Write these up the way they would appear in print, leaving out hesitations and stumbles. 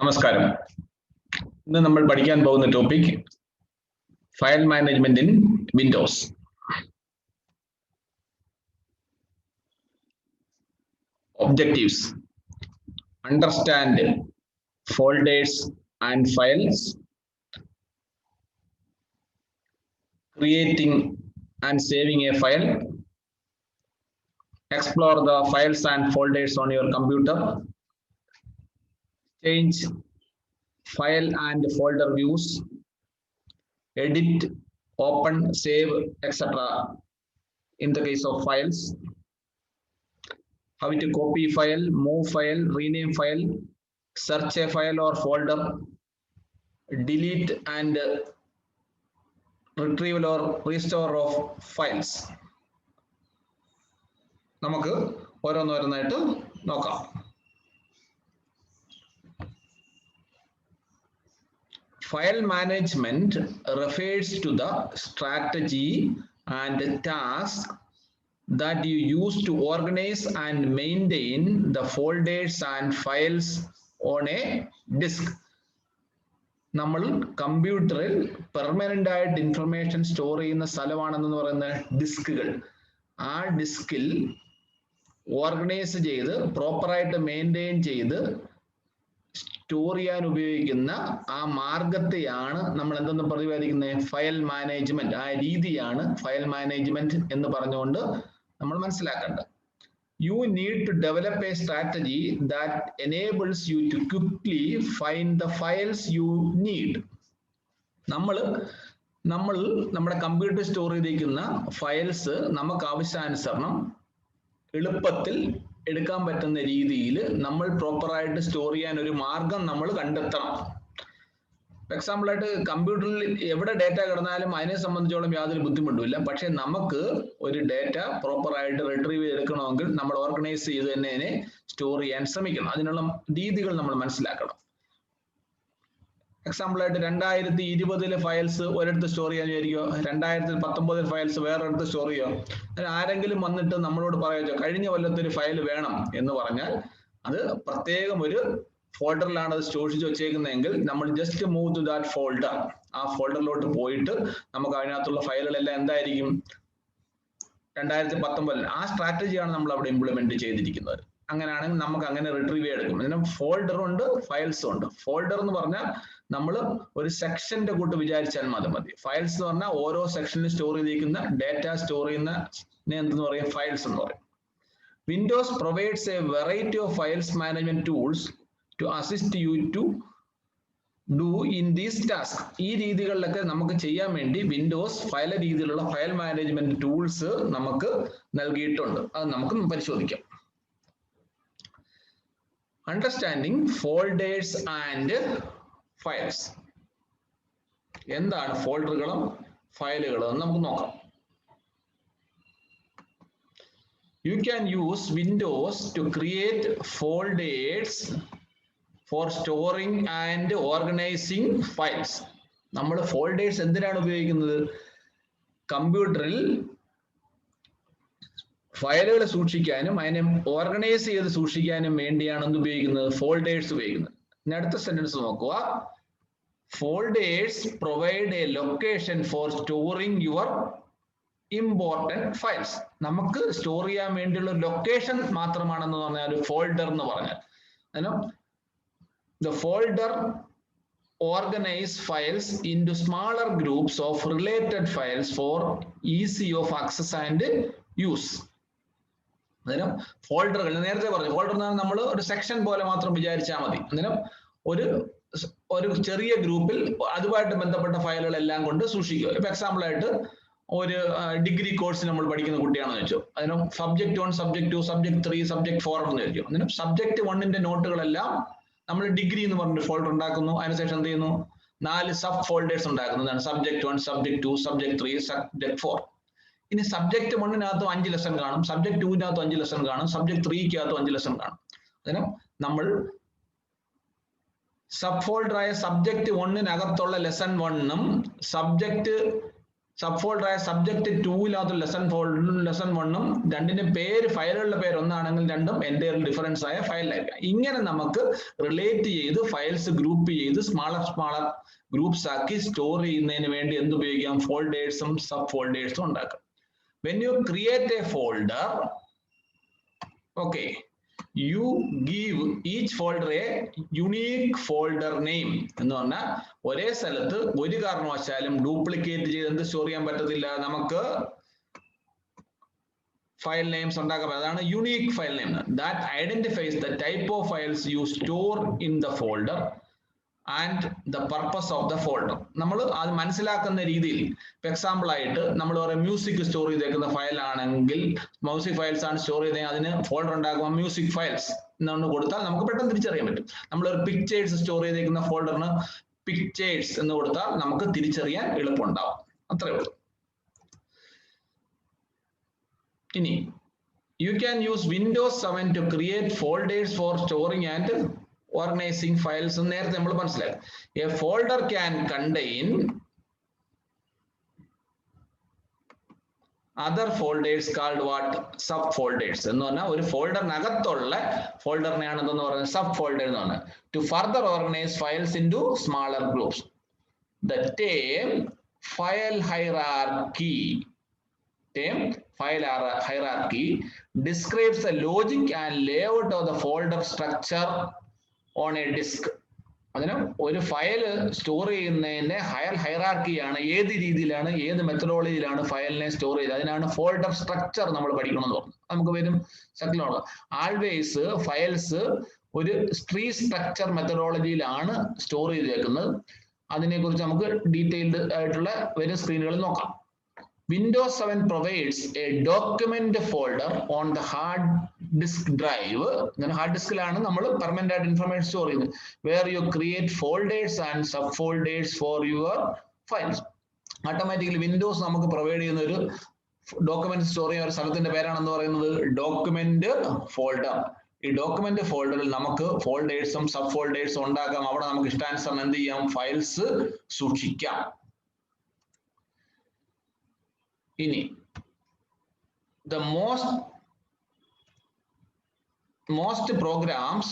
നമസ്കാരം. ഇന്ന് നമ്മൾ പഠിക്കാൻ പോകുന്ന topic file management in Windows. Objectives: understand folders and files, creating and saving a file, explore the files and folders on your computer, change file and folder views, edit, open, save, etc. in the case of files, how to copy file, move file, rename file, search a file or folder, delete and retrieval or restore of files. നമുക്ക് ഓരോന്നോരോന്നായിട്ട് നോക്കാം. File management refers to the strategy and task that you use to organize and maintain the folders and files on a disk. നമ്മൾ കമ്പ്യൂട്ടറിൽ permanent ആയിട്ട് information store ചെയ്യുന്ന സ്ഥലമാണെന്ന് പറയുന്ന ഡിസ്കുകൾ. ആ ഡിസ്കിൽ ഓർഗനൈസ് ചെയ്ത് പ്രോപ്പറായിട്ട് മെയിൻറ്റെയിൻ ചെയ്ത് സ്റ്റോർ ചെയ്യാൻ ഉപയോഗിക്കുന്ന ആ മാർഗത്തെയാണ് നമ്മൾ എന്തെന്ന് പ്രതിപാദിക്കുന്നത്? File management. ആ രീതിയാണ് ഫയൽ മാനേജ്മെന്റ് എന്ന് പറഞ്ഞുകൊണ്ട് നമ്മൾ മനസ്സിലാക്കേണ്ടത്. You need to develop a strategy that enables you to quickly find the files you need. നമ്മൾ നമ്മുടെ കമ്പ്യൂട്ടർ സ്റ്റോർ ചെയ്തിരിക്കുന്ന ഫയൽസ് നമുക്ക് ആവശ്യാനുസരണം എളുപ്പത്തിൽ എടുക്കാൻ പറ്റുന്ന രീതിയിൽ നമ്മൾ പ്രോപ്പറായിട്ട് സ്റ്റോർ ചെയ്യാൻ ഒരു മാർഗം നമ്മൾ കണ്ടെത്തണം. എക്സാമ്പിൾ ആയിട്ട് കമ്പ്യൂട്ടറിൽ എവിടെ ഡേറ്റ കിടന്നാലും അതിനെ സംബന്ധിച്ചോളം യാതൊരു ബുദ്ധിമുട്ടുമില്ല. പക്ഷെ നമുക്ക് ഒരു ഡേറ്റ പ്രോപ്പറായിട്ട് റിട്രീവ് ചെയ്തെടുക്കണമെങ്കിൽ നമ്മൾ ഓർഗനൈസ് ചെയ്ത് തന്നെ അതിനെ സ്റ്റോർ ചെയ്യാൻ ശ്രമിക്കണം. അതിനുള്ള രീതികൾ നമ്മൾ മനസ്സിലാക്കണം. എക്സാമ്പിൾ ആയിട്ട് 2020 ഫയൽസ് ഒരിടത്ത് സ്റ്റോർ ചെയ്യാൻ വിചാരിക്കോ, 2019 ഫയൽസ് വേറൊരിടത്ത് സ്റ്റോർ ചെയ്യോ. ആരെങ്കിലും വന്നിട്ട് നമ്മളോട് പറയാച്ചോ കഴിഞ്ഞ കൊല്ലത്തൊരു ഫയൽ വേണം എന്ന് പറഞ്ഞാൽ അത് പ്രത്യേകം ഒരു ഫോൾഡറിലാണ് അത് സൂക്ഷിച്ച് വെച്ചേക്കുന്നതെങ്കിൽ നമ്മൾ just move to that folder. ആ ഫോൾഡറിലോട്ട് പോയിട്ട് നമുക്ക് അതിനകത്തുള്ള ഫയലുകളെല്ലാം എന്തായിരിക്കും 2019. ആ സ്ട്രാറ്റജിയാണ് നമ്മൾ അവിടെ ഇംപ്ലിമെന്റ് ചെയ്തിരിക്കുന്നത്. അങ്ങനെയാണെങ്കിൽ നമുക്ക് അങ്ങനെ റിട്രീവ് ചെയ്തെടുക്കും. അതിന് ഫോൾഡറും ഉണ്ട്, ഫയൽസും ഉണ്ട്. ഫോൾഡർ എന്ന് പറഞ്ഞാൽ നമ്മൾ ഒരു സെക്ഷന്റെ കൂട്ട് വിചാരിച്ചാൽ മതി. ഫയൽസ് എന്ന് പറഞ്ഞാൽ ഓരോ സെക്ഷനിൽ സ്റ്റോർ ചെയ്തിരിക്കുന്ന ഡേറ്റ സ്റ്റോർ ചെയ്യുന്ന എന്തെന്ന് പറയും? ഫയൽസ് എന്ന് പറയും. Windows provides A variety of files management tools to assist you to do in these tasks. ഈ രീതികളിലൊക്കെ നമുക്ക് ചെയ്യാൻ വേണ്ടി വിൻഡോസ് പല രീതിയിലുള്ള ഫയൽ മാനേജ്മെന്റ് ടൂൾസ് നമുക്ക് നൽകിയിട്ടുണ്ട്. അത് നമുക്ക് പരിശോധിക്കാം. Understanding folders and files. എന്താണ് ഫോൾഡറുകളും ഫയലുകളും എന്ന് നമുക്ക് നോക്കാം. You can use Windows to create folders for storing and organizing files. നമ്മൾ ഫോൾഡേഴ്സ് എന്തിനാണ് ഉപയോഗിക്കുന്നത്? കമ്പ്യൂട്ടറിൽ ഫയലുകൾ സൂക്ഷിക്കാനും അതിനെ ഓർഗനൈസ് ചെയ്ത് സൂക്ഷിക്കാനും വേണ്ടിയാണ് എന്ത് ഉപയോഗിക്കുന്നത്? ഫോൾഡേഴ്സ് ഉപയോഗിക്കുന്നത്. ഇനി അടുത്ത സെന്റൻസ് നോക്കുക. Folders provide A location four storing your important files. നമുക്ക് സ്റ്റോർ ചെയ്യാൻ വേണ്ടിയുള്ള ലൊക്കേഷൻ മാത്രമാണെന്ന് പറഞ്ഞാൽ ഫോൾഡർ എന്ന് പറഞ്ഞാൽ the folder organize files into smaller groups of related files for easy of access and use. അന്നേരം ഫോൾഡറുകൾ നേരത്തെ പറഞ്ഞു, ഫോൾഡർ എന്ന് പറഞ്ഞാൽ നമ്മൾ ഒരു സെക്ഷൻ പോലെ മാത്രം വിചാരിച്ചാൽ മതി. അന്നേരം ഒരു ചെറിയ ഗ്രൂപ്പിൽ അതുമായിട്ട് ബന്ധപ്പെട്ട ഫയലുകളെല്ലാം കൊണ്ട് സൂക്ഷിക്കുക. ഇപ്പൊ എക്സാമ്പിൾ ആയിട്ട് ഒരു ഡിഗ്രി കോഴ്സ് നമ്മൾ പഠിക്കുന്ന കുട്ടിയാണെന്ന് വെച്ചോ, അതിനും സബ്ജക്ട് 1, സബ്ജക്ട് 2, സബ്ജക്ട് 3, സബ്ജക്ട് 4 എന്ന് വെച്ചു. അതിനും സബ്ജക്ട് 1ന്റെ നോട്ടുകളെല്ലാം നമ്മൾ ഡിഗ്രി എന്ന് പറഞ്ഞൊരു ഫോൾഡർ ഉണ്ടാക്കുന്നു. അതിനുശേഷം എന്ത് ചെയ്യുന്നു? 4 സബ് ഫോൾഡേഴ്സ് ഉണ്ടാക്കുന്നതാണ്. Subject 1, subject 2, subject 3, subject 4. ഇനി സബ്ജക്ട് 1-നകത്തും 5 ലെസൺ കാണും, സബ്ജക്ട് 2-നകത്തും 5 ലെസൺ കാണും, സബ്ജക്ട് 3-കകത്തും 5 ലെസൺ കാണും. അതിനും നമ്മൾ സബ് ഫോൾഡറായ സബ്ജക്ട് 1-നകത്തുള്ള ലെസൺ 1-ഉം സബ്ജക്ട് സബ് ഫോൾഡർ ആയ സബ്ജക്ട് 2 ലെസൺ 1ഉം രണ്ടിന്റെ പേര് ഫയലുകളുടെ പേര് ഒന്നാണെങ്കിൽ രണ്ടും എൻ്റയർലി ഡിഫറൻസ് ആയ ഫയലായിരിക്കും. ഇങ്ങനെ നമുക്ക് റിലേറ്റ് ചെയ്ത് ഫയൽസ് ഗ്രൂപ്പ് ചെയ്ത് സ്മാളർ ഗ്രൂപ്പ്സ് ആക്കി സ്റ്റോർ ചെയ്യുന്നതിന് വേണ്ടി എന്ത് ഉപയോഗിക്കാം? ഫോൾഡേഴ്സും സബ് ഫോൾഡേഴ്സും ഉണ്ടാക്കാം. When you create a folder, okay, you give each folder a unique folder name. എന്ന് പറഞ്ഞാൽ ഒരേ സ്ഥലത്ത് ഒരു കാരണവശാലും ഡ്യൂപ്ലിക്കേറ്റ് ചെയ്ത് സ്റ്റോർ ചെയ്യാൻ പറ്റത്തില്ല. നമുക്ക് ഫയൽ നെയിംസ് ഉണ്ടാക്കാൻ പറ്റും. അതാണ് unique file name. That identifies the type of files you store in the folder and the purpose of the folder. നമ്മൾ അത് മനസ്സിലാക്കുന്ന രീതിയിൽ, ഫോർ എക്സാമ്പിൾ ആയിട്ട് നമ്മൾ പറയാം മ്യൂസിക് സ്റ്റോർ ചെയ്തേക്കുന്ന ഫയൽ ആണെങ്കിൽ മ്യൂസിക് ഫയൽസ് ആണ് സ്റ്റോർ ചെയ്തത്, അതിന് ഫോൾഡർ ഉണ്ടാകുമ്പോൾ മ്യൂസിക് ഫയൽസ് എന്ന് കൊടുത്താൽ നമുക്ക് പെട്ടെന്ന് തിരിച്ചറിയാൻ പറ്റും. നമ്മളൊരു പിക്ചേഴ്സ് സ്റ്റോർ ചെയ്തേക്കുന്ന ഫോൾഡറിന് പിക്ചേഴ്സ് എന്ന് കൊടുത്താൽ നമുക്ക് തിരിച്ചറിയാൻ എളുപ്പമുണ്ടാവും. അത്രേ ഉള്ളൂ. ഇനി you can use Windows 7 to create folders for storing and organizing files. നേരത്തെ നമ്മൾ മനസ്സിലാക്കി. A folder can contain other folders called what? Subfolders. എന്ന് പറഞ്ഞാൽ ഒരു ഫോൾഡറിനകത്തുള്ള ഫോൾഡറിനെയാണ് എന്തെന്ന് പറയുന്നത്? സബ് ഫോൾഡർ എന്ന് പറഞ്ഞാൽ. To further organize files into smaller groups. The term file hierarchy describes the logic and layout of the folder structure on a disk. അതിന് ഒരു file store ചെയ്യുന്നതിന്റെ ഹയറാർക്കിയാണ്, ഏത് രീതിയിലാണ്, ഏത് മെത്തഡോളജിയിലാണ് ഫയലിനെ സ്റ്റോർ ചെയ്തത്, അതിനാണ് ഫോൾഡർ സ്ട്രക്ചർ നമ്മൾ പഠിക്കണമെന്ന് പറഞ്ഞു. നമുക്ക് വരും സെക്കൻഡ്. ആൾവേസ് ഫയൽസ് ഒരു ട്രീ സ്ട്രക്ചർ മെത്തഡോളജിയിലാണ് സ്റ്റോർ ചെയ്ത് വെക്കുന്നത്. അതിനെക്കുറിച്ച് നമുക്ക് ഡീറ്റെയിൽഡ് ആയിട്ടുള്ള വരും സ്ക്രീനുകളിൽ നോക്കാം. Windows 7 provides a document folder on the hard disk drive. Hard disk ലാണ് നമ്മൾ permanent ആയിട്ട് information സ്റ്റോർ ചെയ്യുന്നത്. Where you create folders and subfolders for your files. Automatically Windows നമുക്ക് പ്രൊവൈഡ് ചെയ്യുന്ന ഒരു ഡോക്യുമെന്റ് സ്റ്റോർ ചെയ്യുന്ന ഒരു സ്ഥലത്തിന്റെ പേരാണെന്ന് പറയുന്നത് ഡോക്യുമെന്റ് ഫോൾഡർ. ഈ ഡോക്യുമെന്റ് ഫോൾഡറിൽ നമുക്ക് ഫോൾഡേഴ്സും സബ് ഫോൾഡേഴ്സും ഉണ്ടാക്കാം. അവിടെ നമുക്ക് ഇഷ്ടാനുസരണം എന്ത് ചെയ്യാം? ഫയൽസ് സൂക്ഷിക്കാം. ഇനി the most programs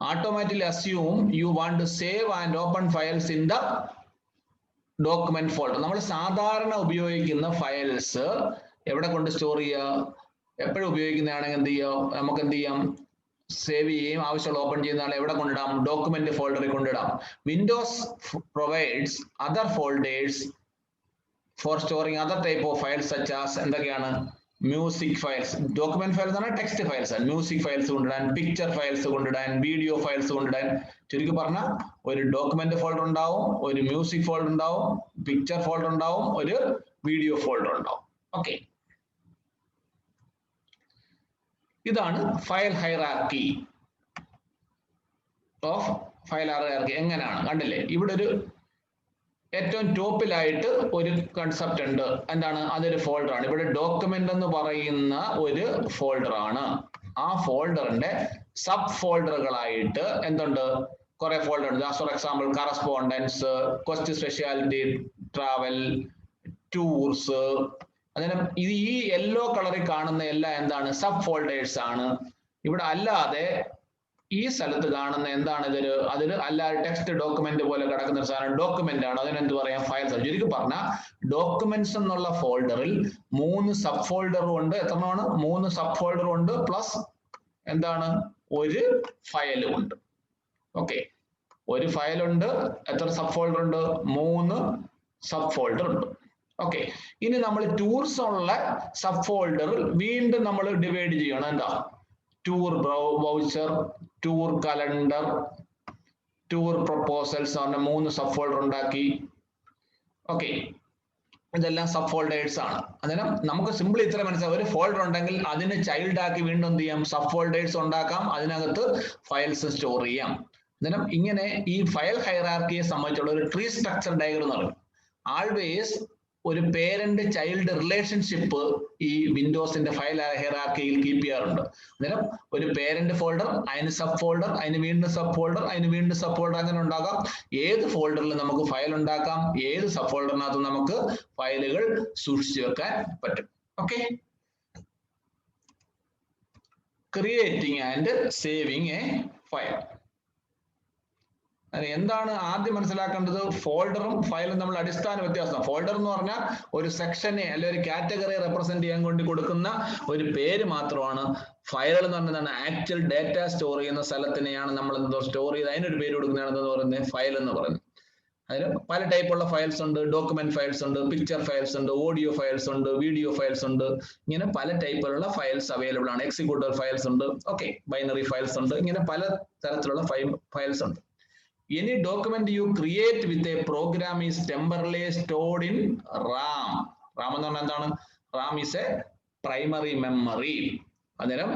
automatically assume you want to save and open files in the document folder. നമ്മൾ സാധാരണ ഉപയോഗിക്കുന്ന ഫയൽസ് എവിടെ കൊണ്ട് സ്റ്റോർ ചെയ്യുക? എപ്പോഴും ഉപയോഗിക്കുന്നതാണെങ്കിൽ എന്ത് ചെയ്യാം? നമുക്ക് എന്ത് ചെയ്യാം? സേവ് ചെയ്യുകയും ആവശ്യമുള്ള ഓപ്പൺ ചെയ്യുന്ന എവിടെ കൊണ്ടിടാം? ഡോക്യുമെന്റ് ഫോൾഡറിൽ കൊണ്ടിടാം. Windows provides other folders for storing other type of files such as എന്തൊക്കെയാണ്? Music files. ഡോക്യുമെന്റ് ഫയൽസ് ആണ് ടെക്സ്റ്റ് ഫയൽസ്. മ്യൂസിക് ഫയൽസ് കൊണ്ടിടാൻ, പിക്ചർ ഫയൽസ് കൊണ്ടിടാൻ, വീഡിയോ ഫയൽസ് കൊണ്ടിടാൻ. ചുരുക്കി പറഞ്ഞാൽ ഒരു ഡോക്യുമെന്റ് ഫോൾഡർ ഉണ്ടാവും, ഒരു മ്യൂസിക് ഫോൾഡർ ഉണ്ടാവും, പിക്ചർ ഫോൾഡർ ഉണ്ടാവും, ഒരു വീഡിയോ ഫോൾഡർ ഉണ്ടാവും. ഓക്കെ, ഇതാണ് file hierarchy of file hierarchy. എങ്ങനെയാണ് കണ്ടില്ലേ? ഇവിടെ ഒരു ഏറ്റവും ടോപ്പിലായിട്ട് ഒരു കൺസെപ്റ്റ് ഉണ്ട്. എന്താണ്? അതൊരു ഫോൾഡർ ആണ്. ഇവിടെ ഡോക്യുമെന്റ് എന്ന് പറയുന്ന ഒരു ഫോൾഡർ ആണ്. ആ ഫോൾഡറിന്റെ സബ് ഫോൾഡറുകളായിട്ട് എന്തുണ്ട്? കുറെ ഫോൾഡർ ഉണ്ട്. For example correspondence, quest speciality, travel, tours. അതിന് ഇത് ഈ യെല്ലോ കളറിൽ കാണുന്ന എല്ലാം എന്താണ്? സബ് ഫോൾഡേഴ്സ് ആണ്. ഇവിടെ അല്ലാതെ ഈ സ്ഥലത്ത് കാണുന്ന എന്താണ്? അതിൽ അല്ലാതെ ടെക്സ്റ്റ് ഡോക്യുമെന്റ് പോലെ കിടക്കുന്ന ഒരു സാധനം ഡോക്യുമെന്റ് ആണ്. അതിനെന്ത് പറയാം? ഫയൽസ്. ചുരുക്കി പറഞ്ഞാൽ ഡോക്യുമെന്റ്സ് എന്നുള്ള ഫോൾഡറിൽ 3 സബ് ഫോൾഡറും ഉണ്ട്. എത്രമാണ്? 3 സബ് ഫോൾഡറും ഉണ്ട്. പ്ലസ് എന്താണ്? ഒരു ഫയലും ഉണ്ട്. ഓക്കെ, ഒരു ഫയലുണ്ട്. എത്ര സബ് ഫോൾഡർ ഉണ്ട്? 3 സബ് ഫോൾഡർ ഉണ്ട്. ഓക്കെ, ഇനി നമ്മൾ ടൂർസ് ഉള്ള സബ് ഫോൾഡറിൽ വീണ്ടും നമ്മൾ ഡിവൈഡ് ചെയ്യണം. എന്താ? Tour voucher, tour calendar, tour proposals പറഞ്ഞ 3 സബ് ഫോൾഡർ ഉണ്ടാക്കി. ഓക്കെ, ഇതെല്ലാം സബ് ഫോൾഡേഴ്സ് ആണ്. അതിന് നമുക്ക് സിമ്പിൾ ഇത്ര മനസ്സിലാവും. ഒരു ഫോൾഡർ ഉണ്ടെങ്കിൽ അതിന് ചൈൽഡ് ആക്കി വീണ്ടും എന്ത് ചെയ്യാം? സബ് ഫോൾഡേഴ്സ് ഉണ്ടാക്കാം. അതിനകത്ത് ഫയൽസ് സ്റ്റോർ ചെയ്യാം. അന്നേരം ഇങ്ങനെ ഈ ഫയൽ ഹൈറാർക്കിയെ സംബന്ധിച്ചുള്ള ഒരു ട്രീ സ്ട്രക്ചർ ഡയഗ്രം എന്ന് പറയും. ആൾവേസ് ഒരു പേരന്റ് ചൈൽഡ് റിലേഷൻഷിപ്പ് ഈ വിൻഡോസിന്റെ ഫയൽ ഹൈറാർക്കിയിൽ കീപ്പ് ചെയ്യാറുണ്ട്. അന്നേരം ഒരു പേരന്റ് ഫോൾഡർ, അതിന് സബ് ഫോൾഡർ, അതിന് വീണ്ടും സബ് ഫോൾഡർ, അതിന് വീണ്ടും സബ് ഫോൾഡർ, അങ്ങനെ ഉണ്ടാകാം. ഏത് ഫോൾഡറിൽ നമുക്ക് ഫയൽ ഉണ്ടാക്കാം, ഏത് സബ് ഫോൾഡറിനകത്ത് നമുക്ക് ഫയലുകൾ സൂക്ഷിച്ചു വെക്കാൻ പറ്റും. Okay, creating and saving A file. എന്താണ് ആദ്യം മനസ്സിലാക്കേണ്ടത്? ഫോൾഡറും ഫയലും നമ്മൾ അടിസ്ഥാന വ്യത്യാസം. ഫോൾഡർ എന്ന് പറഞ്ഞാൽ ഒരു സെക്ഷനെ അല്ലെ ഒരു കാറ്റഗറി റെപ്രസെന്റ് ചെയ്യാൻ വേണ്ടി കൊടുക്കുന്ന ഒരു പേര് മാത്രമാണ്. ഫയൽ എന്ന് പറഞ്ഞതാണ് ആക്ച്വൽ ഡാറ്റ സ്റ്റോർ ചെയ്യുന്ന സ്ഥലത്തിനെയാണ് നമ്മൾ എന്തോ സ്റ്റോർ ചെയ്ത് അതിനൊരു പേര് കൊടുക്കുന്നതാണ് പറയുന്നത് ഫയൽ എന്ന് പറയുന്നത്. അതിൽ പല ടൈപ്പുള്ള ഫയൽസ് ഉണ്ട്. ഡോക്യുമെന്റ് ഫയൽസ് ഉണ്ട്, പിക്ചർ ഫയൽസ് ഉണ്ട്, ഓഡിയോ ഫയൽസ് ഉണ്ട്, വീഡിയോ ഫയൽസ് ഉണ്ട്. ഇങ്ങനെ പല ടൈപ്പിലുള്ള ഫയൽസ് അവൈലബിൾ ആണ്. എക്സിക്യൂട്ടീവ് ഫയൽസ് ഉണ്ട്, ഓക്കെ, ബൈനറി ഫയൽസ് ഉണ്ട്, ഇങ്ങനെ പല തരത്തിലുള്ള ഫയൽസ് ഉണ്ട്. Any document you create with a program is temporarily stored in RAM. RAM എന്ന് പറഞ്ഞാൽ എന്താണ്? RAM is a primary memory. അന്നേരം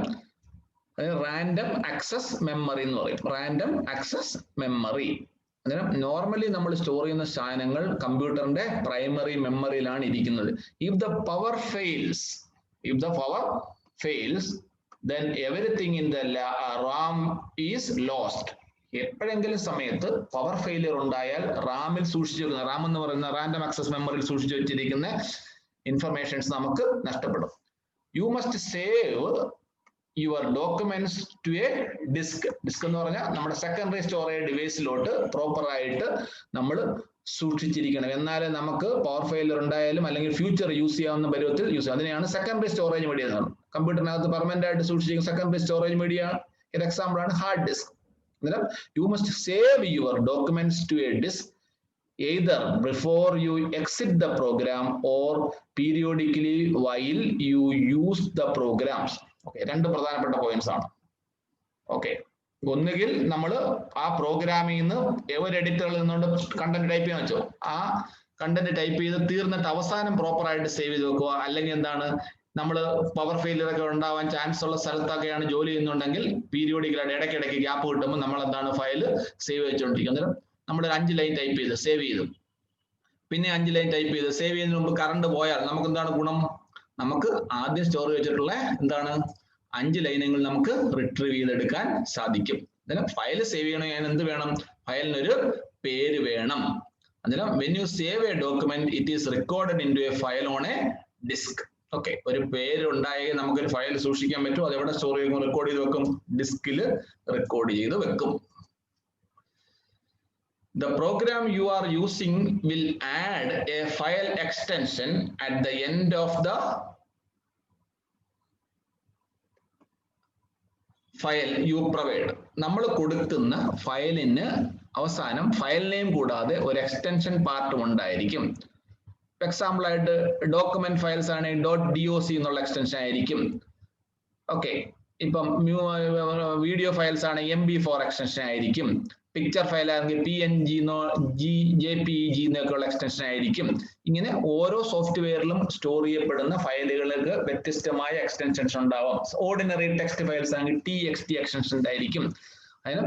റാൻഡം ആക്സസ് മെമ്മറി എന്ന് പറയും. Random access memory. അന്നേരം നോർമലി നമ്മൾ സ്റ്റോർ ചെയ്യുന്ന സാധനങ്ങൾ കമ്പ്യൂട്ടറിന്റെ പ്രൈമറി മെമ്മറിയിലാണ് ഇരിക്കുന്നത്. If the power fails, then everything in the RAM is lost. എപ്പോഴെങ്കിലും സമയത്ത് പവർ ഫെയിലിയർ ഉണ്ടായാൽ റാമിൽ സൂക്ഷിച്ചു വെക്കുന്ന, റാം എന്ന് പറയുന്ന റാൻഡം ആക്സസ് മെമ്മറിയിൽ സൂക്ഷിച്ചു വെച്ചിരിക്കുന്ന ഇൻഫർമേഷൻസ് നമുക്ക് നഷ്ടപ്പെടും. You must save your documents to a disk. Disk എന്ന് പറഞ്ഞാൽ നമ്മുടെ സെക്കൻഡറി സ്റ്റോറേജ് ഡിവൈസിലോട്ട് പ്രോപ്പർ ആയിട്ട് നമ്മൾ സൂക്ഷിച്ചിരിക്കണം. എന്നാലേ നമുക്ക് പവർ ഫെയിലിയർ ഉണ്ടായാലും അല്ലെങ്കിൽ ഫ്യൂച്ചർ യൂസ് ചെയ്യാവുന്ന പരുവത്തിൽ യൂസ് ചെയ്യാം. അതിനെയാണ് സെക്കൻഡറി സ്റ്റോറേജ് മീഡിയ എന്ന് പറയുന്നത്. കമ്പ്യൂട്ടറിനകത്ത് പെർമനന്റ് ആയിട്ട് സൂക്ഷിച്ചിരിക്കുന്ന സെക്കൻഡറി സ്റ്റോറേജ് മീഡിയ ഒരു എക്സാമ്പിൾ ആണ് hard disk. You must save your documents to a disk either before you exit the program or periodically while you use the programs. Okay, രണ്ട് പ്രധാനപ്പെട്ട points ആണ്. Okay, ഒന്നുകിൽ നമ്മൾ ആ പ്രോഗ്രാമിൽ നിന്ന് ഒരു എഡിറ്ററിൽ നിന്നുകൊണ്ട് കണ്ടന്റ് ടൈപ്പ് ചെയ്യാൻ വെച്ചോ, ആ കണ്ടന്റ് ടൈപ്പ് ചെയ്ത് തീർന്നിട്ട് അവസാനം പ്രോപ്പർ ആയിട്ട് സേവ് ചെയ്ത് വെക്കുക. അല്ലെങ്കിൽ എന്താണ്, നമ്മൾ പവർ ഫെയിലിയർ ഒക്കെ ഉണ്ടാവാൻ ചാൻസ് ഉള്ള സ്ഥലത്തൊക്കെയാണ് ജോലി ചെയ്യുന്നുണ്ടെങ്കിൽ പീരിയോഡിക്കലായിട്ട് ഇടയ്ക്കിടയ്ക്ക് ഗ്യാപ്പ് കിട്ടുമ്പോൾ നമ്മൾ എന്താണ് ഫയൽ സേവ് വെച്ചുകൊണ്ടിരിക്കും. അന്നേരം നമ്മൾ ഒരു 5 ലൈൻ ടൈപ്പ് ചെയ്ത് സേവ് ചെയ്തു, പിന്നെ 5 ലൈൻ ടൈപ്പ് ചെയ്ത് സേവ് ചെയ്യുന്നതിന് മുമ്പ് കറണ്ട് പോയാൽ നമുക്ക് എന്താണ് ഗുണം? നമുക്ക് ആദ്യം സ്റ്റോർ വെച്ചിട്ടുള്ള എന്താണ് 5 ലൈനുകൾ നമുക്ക് റിട്രീവ് ചെയ്തെടുക്കാൻ സാധിക്കും. അന്നേരം ഫയൽ സേവ് ചെയ്യണമെങ്കിൽ എന്ത് വേണം? ഫയലിനൊരു പേര് വേണം. അന്നേരം when you save a document it is recorded into a file on a disk. Okay, ഒരു പേര് ഉണ്ടായെങ്കിൽ നമുക്കൊരു ഫയൽ സൂക്ഷിക്കാൻ പറ്റും. അതെവിടെ സ്റ്റോർ ചെയ്യും? റെക്കോർഡ് ചെയ്ത് വെക്കും, ഡിസ്കിൽ റെക്കോർഡ് ചെയ്ത് വെക്കും. The program you are using will add a file extension at the end of the file you provide. നമ്മൾ കൊടുക്കുന്ന ഫയലിന് അവസാനം ഫയൽ നെയിം കൂടാതെ ഒരു എക്സ്റ്റൻഷൻ പാർട്ടും ഉണ്ടായിരിക്കും. എക്സാമ്പിൾ ആയിട്ട് ഡോക്യുമെന്റ് ഫയൽസ് ആണെങ്കിൽ .doc എന്നുള്ള എക്സ്റ്റൻഷൻ ആയിരിക്കും. ഓക്കെ, ഇപ്പം വീഡിയോ ഫയൽസ് ആണ് MP4 എക്സ്റ്റൻഷൻ ആയിരിക്കും. പിക്ചർ ഫയൽ ആണെങ്കിൽ PNG JPEG എന്നൊക്കെയുള്ള എക്സ്റ്റൻഷൻ ആയിരിക്കും. ഇങ്ങനെ ഓരോ സോഫ്റ്റ്വെയറിലും സ്റ്റോർ ചെയ്യപ്പെടുന്ന ഫയലുകൾക്ക് വ്യത്യസ്തമായ എക്സ്റ്റൻഷൻസ് ഉണ്ടാവാം. ഓർഡിനറി ടെക്സ്റ്റ് ഫയൽസ് ആണെങ്കിൽ TXT എക്സ്റ്റൻഷൻ ആയിരിക്കും. അതിന്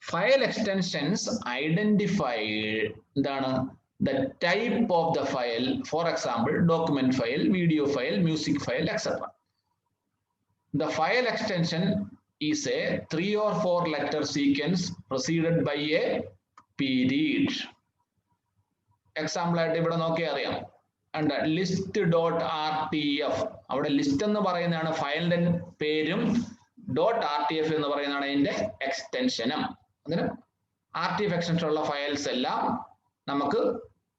ഫയൽ എക്സ്റ്റൻഷൻസ് ഐഡന്റിഫൈ എന്താണ് the type of the file, for example document file, video file, music file, etc. The file extension is a 3 or 4 letter sequence preceded by a period. Example ആയിട്ട് ഇവിടെ നോക്കിയാൽ അറിയാം, list.rtf. അവിടെ list എന്ന് പറയുന്നതാണ് ഫയലിന്റെ പേരും, .rtf എന്ന് പറയുന്നതാണ് അതിന്റെ എക്സ്റ്റൻഷനും. അന്നേരം RTF എക്സ്റ്റൻഷൻ ഉള്ള ഫയൽസ് എല്ലാം നമുക്ക്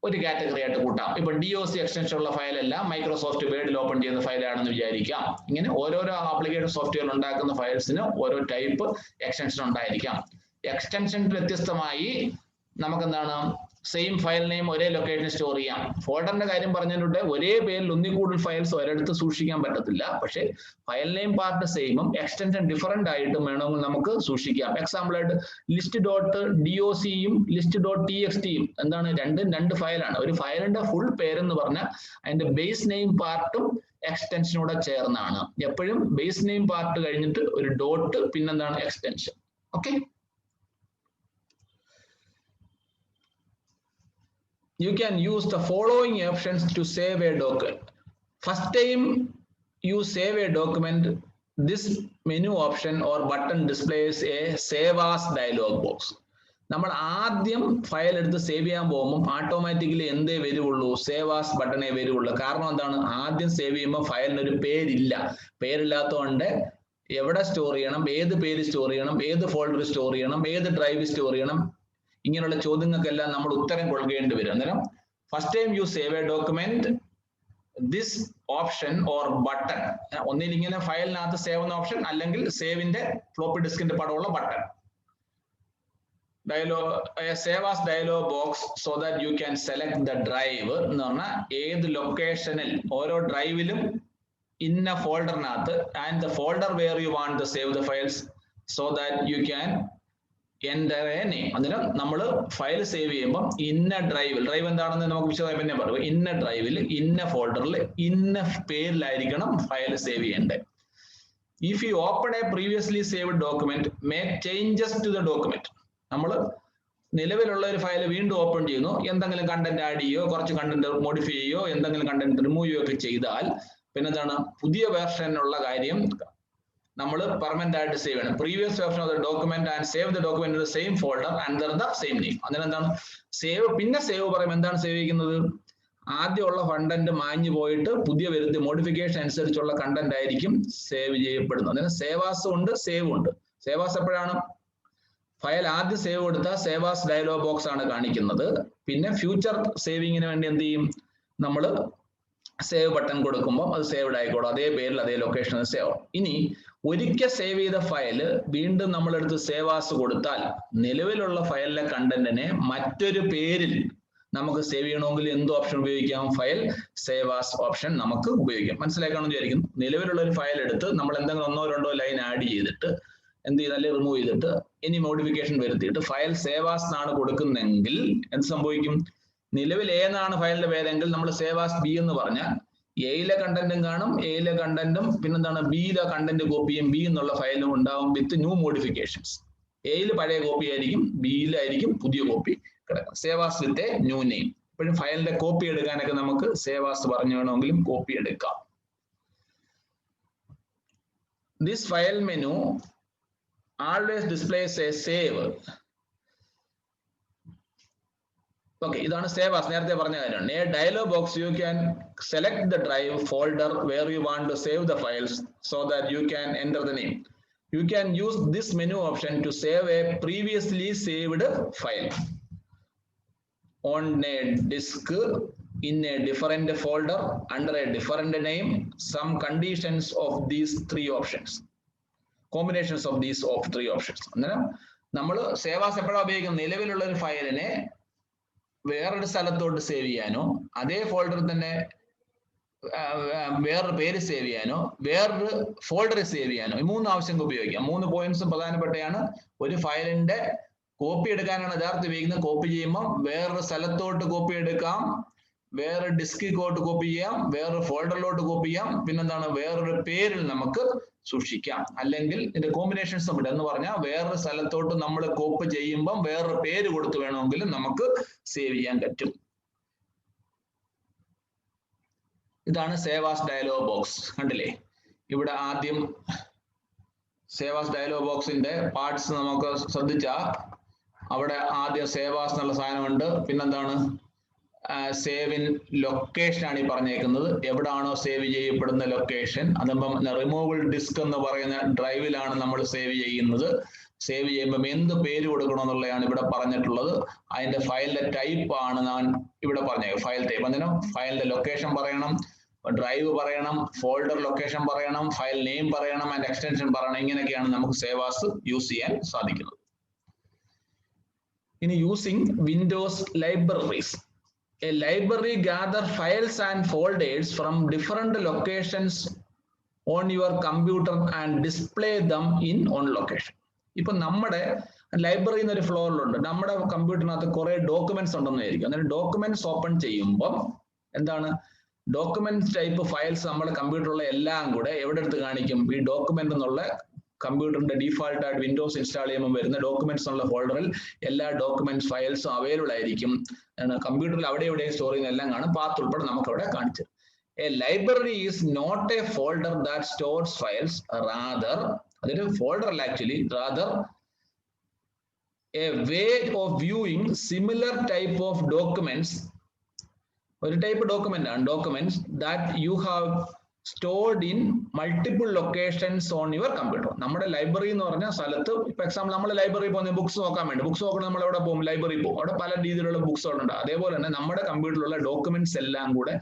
ഒരു കാറ്റഗറി ആയിട്ട് കൂട്ടാം. ഇപ്പൊ DOC എക്സ്റ്റൻഷൻ ഉള്ള ഫയൽ എല്ലാം മൈക്രോസോഫ്റ്റ് വേർഡിൽ ഓപ്പൺ ചെയ്യുന്ന ഫയലാണെന്ന് വിചാരിക്കാം. ഇങ്ങനെ ഓരോരോ ആപ്ലിക്കേഷൻ സോഫ്റ്റ്വെയർ ഉണ്ടാക്കുന്ന ഫയൽസിന് ഓരോ ടൈപ്പ് എക്സ്റ്റൻഷൻ ഉണ്ടായിരിക്കാം. എക്സ്റ്റൻഷൻ വ്യത്യസ്തമായി നമുക്ക് എന്താണ് സെയിം ഫയൽ നെയിം ഒരേ ലൊക്കേഷനിൽ സ്റ്റോർ ചെയ്യാം. ഫോൾഡറിന്റെ കാര്യം പറഞ്ഞിട്ടുണ്ട്, ഒരേ പേരിൽ ഒന്നിൽ കൂടുതൽ ഫയൽസ് ഒരിടത്ത് സൂക്ഷിക്കാൻ പറ്റത്തില്ല. പക്ഷേ ഫയൽ നെയിം പാർട്ട് സെയിമും എക്സ്റ്റൻഷൻ ഡിഫറന്റ് ആയിട്ടും വേണമെങ്കിൽ നമുക്ക് സൂക്ഷിക്കാം. എക്സാമ്പിൾ ആയിട്ട് list.docയും list.txtയും എന്താണ് രണ്ട് ഫയലാണ്. ഒരു ഫയലിന്റെ ഫുൾ പേരെന്ന് പറഞ്ഞാൽ അതിന്റെ ബേസ് നെയിം പാർട്ടും എക്സ്റ്റൻഷനൂടെ ചേർന്നാണ്. എപ്പോഴും ബേസ് നെയിം പാർട്ട് കഴിഞ്ഞിട്ട് ഒരു ഡോട്ട് പിന്നെന്താണ് extension. Okay, you can use the following options to save a document. First time you save a document, this menu option or button displays a save as dialog box. നമ്മൾ ആദ്യം file എടുത്ത് save ചെയ്യാൻ പോകുമ്പോൾ automatically എന്തേ വരുള്ളൂ, save as ബട്ടണേ വരുള്ളൂ. കാരണം എന്താണ്, ആദ്യം സേവ് ചെയ്യുമ്പോൾ ഫയലിന് ഒരു പേരില്ല. പേരില്ലാത്തതുകൊണ്ട് എവിടെ സ്റ്റോർ ചെയ്യണം, ഏത് പേര് സ്റ്റോർ ചെയ്യണം, ഏത് ഫോൾഡർ സ്റ്റോർ ചെയ്യണം, ഏത് ഡ്രൈവ് സ്റ്റോർ ചെയ്യണം, ഇങ്ങനെയുള്ള ചോദ്യങ്ങൾക്കെല്ലാം നമ്മൾ ഉത്തരം കൊടുക്കേണ്ടി വരും. അന്നേരം first time you save A document, this option or button, ഒന്നിൽ ഇങ്ങനെ ഫയലിനകത്ത് സേവ് എന്ന ഓപ്ഷൻ, അല്ലെങ്കിൽ സേവിന്റെ ഫ്ലോപ്പി ഡിസ്കിന്റെ പടമുള്ള button, save as dialog box so that you can select the drive എന്ന് പറഞ്ഞാൽ ഏത് ലൊക്കേഷനിൽ ഓരോ ഡ്രൈവിലും ഇന്ന ഫോൾഡറിനകത്ത് and the folder where you want to save the files so that you can enter a name. അന്നേരം നമ്മൾ ഫയൽ സേവ് ചെയ്യുമ്പോൾ ഇന്ന ഡ്രൈവ് എന്താണെന്ന് നമുക്ക് വിശദമായി പിന്നെ പറയും. ഇന്ന ഡ്രൈവിൽ ഇന്ന ഫോൾഡറിൽ ഇന്ന പേരിലായിരിക്കണം ഫയൽ സേവ് ചെയ്യേണ്ടത്. If you open a previously saved document, make changes to the document. നമ്മൾ നിലവിലുള്ള ഒരു ഫയൽ വീണ്ടും ഓപ്പൺ ചെയ്യുന്നു, എന്തെങ്കിലും കണ്ടന്റ് ആഡ് ചെയ്യോ, കുറച്ച് കണ്ടന്റ് മോഡിഫൈ ചെയ്യോ, എന്തെങ്കിലും കണ്ടന്റ് റിമൂവ് ചെയ്യോ ഒക്കെ ചെയ്താൽ പിന്നെ എന്താണ്, പുതിയ വേർഷനുള്ള കാര്യം നമ്മൾ പെർമനന്റ് ആയിട്ട് സേവ് ചെയ്യണം. Previous version of the document and save the document in the same folder under the same name. അങ്ങനെ എന്താണ് സേവ്, പിന്നെ സേവ് പറയുമ്പോൾ എന്താണ് സേവ് ചെയ്യുന്നത്, ആദ്യമുള്ള കണ്ടന്റ് മാഞ്ഞു പോയിട്ട് പുതിയ വരുന്ന മോഡിഫിക്കേഷൻ അനുസരിച്ചുള്ള കണ്ടന്റ് ആയിരിക്കും സേവ് ചെയ്യപ്പെടുന്നത്. അങ്ങനെ സേവാസും ഉണ്ട്, സേവ് ഉണ്ട്. സേവാസ് എപ്പോഴാണ്, ഫയൽ ആദ്യം സേവ് കൊടുത്താൽ സേവ് ആസ് ഡയലോഗ് ബോക്സ് ആണ് കാണിക്കുന്നത്. പിന്നെ ഫ്യൂച്ചർ സേവിങ്ങിന് വേണ്ടി എന്ത് ചെയ്യും, നമ്മൾ സേവ് ബട്ടൺ കൊടുക്കുമ്പോൾ അത് സേവ്ഡ് ആയിക്കോളും, അതേ പേരിൽ അതേ ലൊക്കേഷനിൽ സേവ് ആവും. ഇനി ഒരിക്കൽ സേവ് ചെയ്ത ഫയൽ വീണ്ടും നമ്മളെടുത്ത് സേവ് ആസ് കൊടുത്താൽ നിലവിലുള്ള ഫയലിലെ കണ്ടന്റിനെ മറ്റൊരു പേരിൽ നമുക്ക് സേവ് ചെയ്യണമെങ്കിൽ എന്ത് ഓപ്ഷൻ ഉപയോഗിക്കാം, ഫയൽ സേവ് ആസ് ഓപ്ഷൻ നമുക്ക് ഉപയോഗിക്കാം. മനസ്സിലാക്കാണെന്ന് വിചാരിക്കുന്നു. നിലവിലുള്ള ഒരു ഫയൽ എടുത്ത് നമ്മൾ എന്തെങ്കിലും ഒന്നോ രണ്ടോ ലൈൻ ആഡ് ചെയ്തിട്ട് എന്ത് ചെയ്താൽ റിമൂവ് ചെയ്തിട്ട് ഇനി മോഡിഫിക്കേഷൻ വരുത്തിയിട്ട് ഫയൽ സേവ് ആസ് എന്നാണ് കൊടുക്കുന്നെങ്കിൽ എന്ത് സംഭവിക്കും, നിലവിൽ എ എന്നാണ് ഫയലിന്റെ പേരെങ്കിൽ നമ്മൾ സേവ് ആസ് ബി എന്ന് പറഞ്ഞാൽ എയിലെ കണ്ടന്റും കാണും, എയിലെ കണ്ടന്റും പിന്നെന്താണ് ബിയിലെ കണ്ടന്റ് കോപ്പിയും ബി എന്നുള്ള ഫയലും ഉണ്ടാവും വിത്ത് ന്യൂ മോഡിഫിക്കേഷൻസ്. എയിൽ പഴയ കോപ്പി ആയിരിക്കും, ബിയിലായിരിക്കും പുതിയ കോപ്പി കിടക്കും. Save as with a new name. ഇപ്പോഴും ഫയലിന്റെ കോപ്പി എടുക്കാനൊക്കെ നമുക്ക് സേവ് ആസ് പറഞ്ഞു വേണമെങ്കിലും കോപ്പി എടുക്കാം. This file menu always displays a save. Okay, ഇതാണ് സേവ് ആസ്, നേരത്തെ പറഞ്ഞ കാര്യമാണ്. A dialog box you can select the drive folder where you want to save the files so that you can enter the name. You can use this menu option to save a previously saved file on a disk in a different folder under a different name. Some conditions of these three options, combinations of these three options. അന്നേരം നമ്മൾ save as എപ്പോഴാണ് ഉപയോഗിക്കുന്നത്, നിലവിലുള്ള ഒരു ഫയലിനെ വേറൊരു സ്ഥലത്തോട്ട് save ചെയ്യാനോ, അതേ ഫോൾഡറിൽ തന്നെ വേറൊരു പേര് സേവ് ചെയ്യാനോ, വേറൊരു ഫോൾഡർ സേവ് ചെയ്യാനോ, ഈ മൂന്ന് ആവശ്യങ്ങൾക്ക് ഉപയോഗിക്കാം. 3 പോയിന്റ്സും പ്രധാനപ്പെട്ടതാണ്. ഒരു ഫയലിന്റെ കോപ്പി എടുക്കാനാണ് യഥാർത്ഥ ഉപയോഗിക്കുന്നത്. കോപ്പി ചെയ്യുമ്പോൾ വേറൊരു സ്ഥലത്തോട്ട് കോപ്പി എടുക്കാം, വേറെ ഡിസ്കിലോട്ട് കോപ്പി ചെയ്യാം, വേറൊരു ഫോൾഡറിലോട്ട് കോപ്പി ചെയ്യാം, പിന്നെന്താണ് വേറൊരു പേരിൽ നമുക്ക് സൂക്ഷിക്കാം. അല്ലെങ്കിൽ ഇതിന്റെ കോമ്പിനേഷൻസ് ഉണ്ട് എന്ന് പറഞ്ഞാൽ വേറൊരു സ്ഥലത്തോട്ട് നമ്മൾ കോപ്പി ചെയ്യുമ്പോൾ വേറൊരു പേര് കൊടുത്ത് വേണമെങ്കിൽ നമുക്ക് സേവ് ചെയ്യാൻ പറ്റും. ഇതാണ് സേവ് ആസ് ഡയലോഗ് ബോക്സ്. കണ്ടില്ലേ, ഇവിടെ ആദ്യം സേവ് ആസ് ഡയലോഗ് ബോക്സിന്റെ പാർട്സ് നമുക്ക് ശ്രദ്ധിച്ചാൽ അവിടെ ആദ്യം സേവ് ആസ് എന്നുള്ള സാധനമുണ്ട്. പിന്നെന്താണ് സേവ് ഇൻ ലൊക്കേഷൻ ആണ് ഈ പറഞ്ഞേക്കുന്നത്, എവിടാണോ സേവ് ചെയ്യപ്പെടുന്ന ലൊക്കേഷൻ. അതിപ്പം റിമൂവബിൾ ഡിസ്ക് എന്ന് പറയുന്ന ഡ്രൈവിലാണ് നമ്മൾ സേവ് ചെയ്യുന്നത്. സേവ് ചെയ്യുമ്പോൾ എന്ത് പേര് കൊടുക്കണമെന്നുള്ളതാണ് ഇവിടെ പറഞ്ഞിട്ടുള്ളത്. അതിന്റെ ഫയലിന്റെ ടൈപ്പ് ആണ് ഞാൻ ഇവിടെ പറഞ്ഞത്, ഫയൽ ടൈപ്പ്. അന്നേരം ഫയലിന്റെ ലൊക്കേഷൻ പറയണം, ഡ്രൈവ് പറയണം, ഫോൾഡർ ലൊക്കേഷൻ പറയണം, ഫയൽ നെയിം പറയണം, ആൻഡ് എക്സ്റ്റൻഷൻ പറയണം. ഇങ്ങനെയൊക്കെയാണ് നമുക്ക് സേവ് ആസ് യൂസ് ചെയ്യാൻ സാധിക്കുന്നത്. ഇനി using Windows libraries. A library gather files and folders from different locations on your computer and display them in one location. ഇപ്പൊ നമ്മുടെ ലൈബ്രറി എന്നൊരു ഫ്ലോറിലുണ്ട്, നമ്മുടെ കമ്പ്യൂട്ടറിനകത്ത് കുറെ ഡോക്യുമെന്റ്സ് ഉണ്ടെന്ന് വിചാരിക്കും. അന്നേരം ഡോക്യുമെന്റ്സ് ഓപ്പൺ ചെയ്യുമ്പോൾ എന്താണ്, ഡോക്യുമെന്റ് ടൈപ്പ് ഫയൽസ് നമ്മുടെ കമ്പ്യൂട്ടറിലുള്ള എല്ലാം കൂടെ എവിടെ എടുത്ത് കാണിക്കും, ഈ ഡോക്യുമെന്റ് എന്നുള്ള കമ്പ്യൂട്ടറിന്റെ ഡീഫാൾട്ട് ആയിട്ട് വിൻഡോസ് ഇൻസ്റ്റാൾ ചെയ്യുമ്പോൾ വരുന്ന ഡോക്യുമെന്റ്സ് എന്നുള്ള ഫോൾഡറിൽ എല്ലാ ഡോക്യുമെന്റ്സ് ഫയൽസും അവൈലബിൾ ആയിരിക്കും. കമ്പ്യൂട്ടറിൽ അവിടെ എവിടെയും സ്റ്റോർ ചെയ്യുന്ന എല്ലാം കാണും. പാത്ത് ഉൾപ്പെടെ നമുക്ക് അവിടെ കാണിച്ചു. A library is not a folder that stores files, rather അതൊരു ഫോൾഡർ അല്ല actually, rather a way of viewing similar type of documents, ഒരു ടൈപ്പ് ഡോക്യുമെന്റ് ആണ് documents that you have stored in multiple locations on your computer. നമ്മുടെ library എന്ന് പറഞ്ഞ സ്ഥലത്ത്, ഇപ്പൊ example നമ്മൾ ലൈബ്രറി പോകുന്ന ബുക്സ് നോക്കാൻ വേണ്ടി, ബുക്സ് നോക്കണം നമ്മൾ എവിടെ പോകും? ലൈബ്രറി പോകും. അവിടെ പല രീതിയിലുള്ള ബുക്സുകളുണ്ട്. അതേപോലെ തന്നെ നമ്മുടെ കമ്പ്യൂട്ടറിലുള്ള ഡോക്യുമെന്റ്സ് എല്ലാം കൂടെ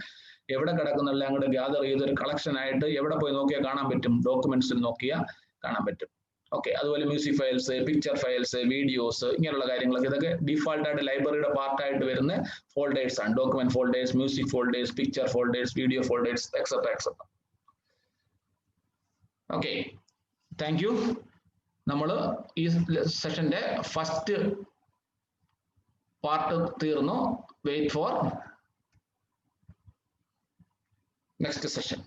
എവിടെ കിടക്കുന്ന എല്ലാം കൂടെ ഗ്യാദർ ചെയ്തൊരു കളക്ഷൻ ആയിട്ട് എവിടെ പോയി നോക്കിയാൽ കാണാൻ പറ്റും? ഡോക്യുമെന്റ്സിൽ നോക്കിയാൽ കാണാൻ പറ്റും. ഓക്കെ, അതുപോലെ music files, picture files, videos, ഇങ്ങനെയുള്ള കാര്യങ്ങളൊക്കെ ഇതൊക്കെ ഡീഫാൾട്ട് ആയിട്ട് ലൈബ്രറിയുടെ പാർട്ടായിട്ട് വരുന്ന ഫോൾഡേഴ്സ് ആണ്. Document folders, music folders, picture folders, video folders, etcetera etcetera. Okay, thank you. നമ്മൾ ഈ സെഷന്റെ ഫസ്റ്റ് പാർട്ട് തീർന്നു. Wait for next session.